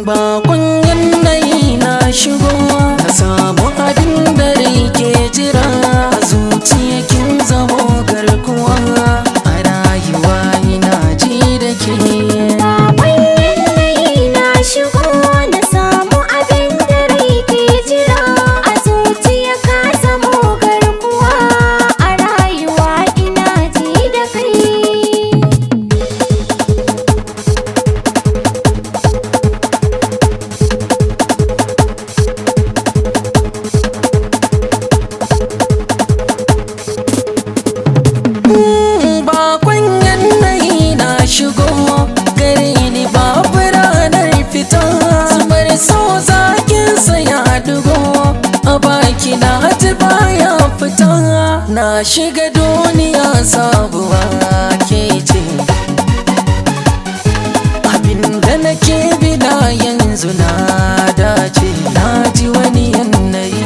Bakon yanayi na shigo, na samu abin da rai ke jira. A zuciya kin zamo garkuwa, a rayuwa ina ji da ke. Bakon yanayi na shigo, na samu abin da rai ke jira. A zuciya ka zamo garkuwa, a rayuwa ina ji da kai. Bakon yanayi na shigo, gare ni babu ranar fita. Zubar so zakinsa ya dugo, a baki na ji baya fita. Na shiga duniya sabuwa ke ce, abinda nake bida yanzu na dace. Na ji wani yanayi.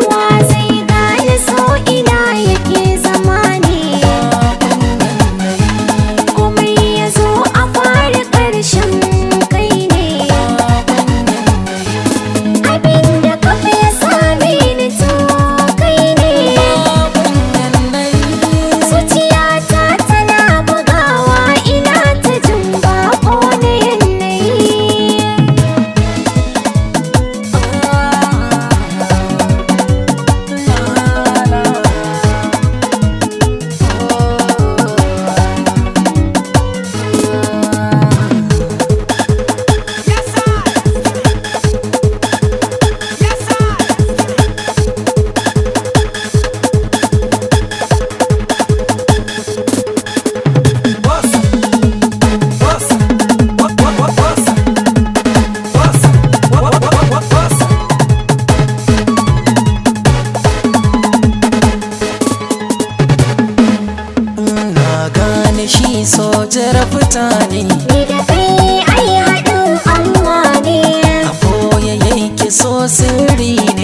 Wa zai gane so ina yake zama ne? Komai ya zo a fara ƙarshen kai ne. Abinda kafa ya same ni to kai ne. Zuciyata tana bugawa, ina ta jin baƙo na yanayi. Shi sojar fita ne, Ni da kai ai haɗin Allah ne. a boye yake so sirri ne.